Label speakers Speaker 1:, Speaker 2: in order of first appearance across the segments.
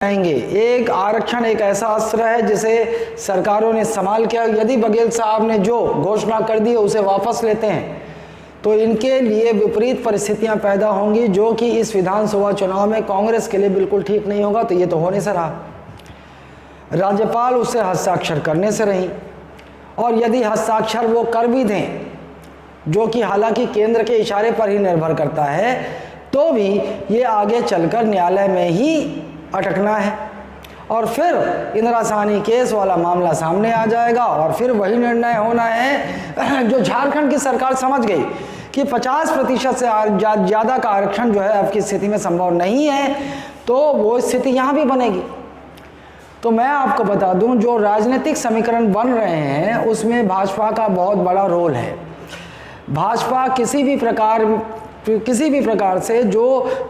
Speaker 1: आएंगे। एक आरक्षण एक ऐसा अस्त्र है जिसे सरकारों ने इस्तेमाल किया। यदि बघेल साहब ने जो घोषणा कर दी है उसे वापस लेते हैं तो इनके लिए विपरीत परिस्थितियां पैदा होंगी, जो कि इस विधानसभा चुनाव में कांग्रेस के लिए बिल्कुल ठीक नहीं होगा। तो ये तो होने से रहा, राज्यपाल उससे हस्ताक्षर करने से रही, और यदि हस्ताक्षर वो कर भी दें, जो कि हालांकि केंद्र के इशारे पर ही निर्भर करता है, तो भी ये आगे चलकर न्यायालय में ही अटकना है और फिर इंदिरा साहनी केस वाला मामला सामने आ जाएगा और फिर वही निर्णय होना है जो झारखंड की सरकार समझ गई कि 50% से ज़्यादा का आरक्षण जो है अब की स्थिति में संभव नहीं है, तो वो स्थिति यहाँ भी बनेगी। तो मैं आपको बता दूं, जो राजनीतिक समीकरण बन रहे हैं उसमें भाजपा का बहुत बड़ा रोल है। भाजपा किसी भी प्रकार से जो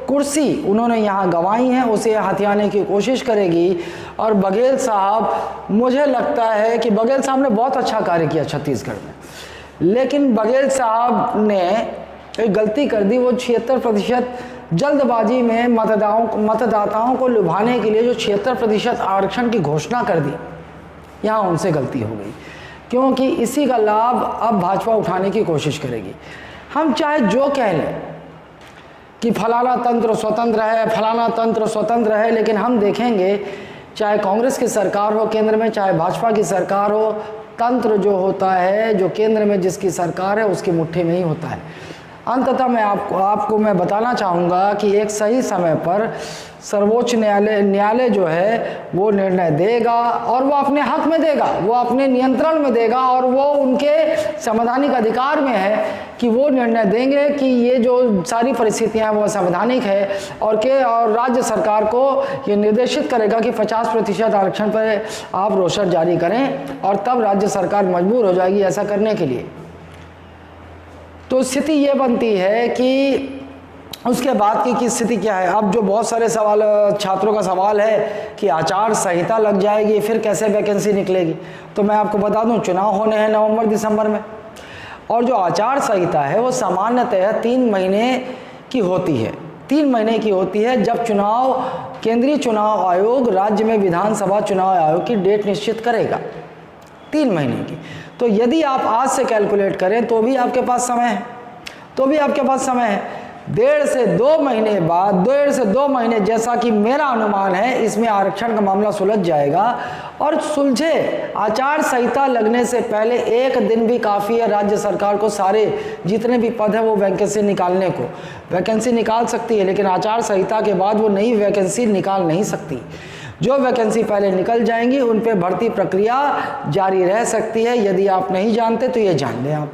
Speaker 1: कुर्सी उन्होंने यहाँ गंवाई है उसे हथियाने की कोशिश करेगी। और बघेल साहब, मुझे लगता है कि बघेल साहब ने बहुत अच्छा कार्य किया छत्तीसगढ़ में, लेकिन बघेल साहब ने एक गलती कर दी। वो 76% जल्दबाजी में मतदाताओं को लुभाने के लिए जो 76% आरक्षण की घोषणा कर दी, यहाँ उनसे गलती हो गई, क्योंकि इसी का लाभ अब भाजपा उठाने की कोशिश करेगी। हम चाहे जो कह लें कि फलाना तंत्र स्वतंत्र है, फलाना तंत्र स्वतंत्र है, लेकिन हम देखेंगे चाहे कांग्रेस की सरकार हो केंद्र में, चाहे भाजपा की सरकार हो, तंत्र जो होता है, जो केंद्र में जिसकी सरकार है उसकी मुट्ठी में ही होता है। अंततः मैं आपको मैं बताना चाहूँगा कि एक सही समय पर सर्वोच्च न्यायालय जो है वो निर्णय देगा, और वो अपने हक में देगा, वो अपने नियंत्रण में देगा, और वो उनके संवैधानिक अधिकार में है कि वो निर्णय देंगे कि ये जो सारी परिस्थितियां हैं वो संवैधानिक है, और राज्य सरकार को ये निर्देशित करेगा कि 50% आरक्षण पर आप रोस्टर जारी करें, और तब राज्य सरकार मजबूर हो जाएगी ऐसा करने के लिए। तो स्थिति ये बनती है कि उसके बाद की स्थिति क्या है। अब जो बहुत सारे सवाल छात्रों का सवाल है कि आचार संहिता लग जाएगी, फिर कैसे वैकेंसी निकलेगी। तो मैं आपको बता दूं, चुनाव होने हैं नवंबर दिसंबर में, और जो आचार संहिता है वो सामान्यतः 3 महीने की होती है। 3 महीने की होती है जब केंद्रीय चुनाव आयोग राज्य में विधानसभा चुनाव आयोग की डेट निश्चित करेगा, 3 महीने की। तो यदि आप आज से कैलकुलेट करें तो भी आपके पास समय है, 1.5 से 2 महीने बाद, 1.5 से 2 महीने जैसा कि मेरा अनुमान है, इसमें आरक्षण का मामला सुलझ जाएगा। और सुलझे, आचार संहिता लगने से पहले 1 दिन भी काफ़ी है राज्य सरकार को सारे जितने भी पद हैं वो वैकेंसी निकालने को। वैकेंसी निकाल सकती है, लेकिन आचार संहिता के बाद वो नई वैकेंसी निकाल नहीं सकती। जो वैकेंसी पहले निकल जाएंगी उन पे भर्ती प्रक्रिया जारी रह सकती है। यदि आप नहीं जानते तो ये जान लें आप।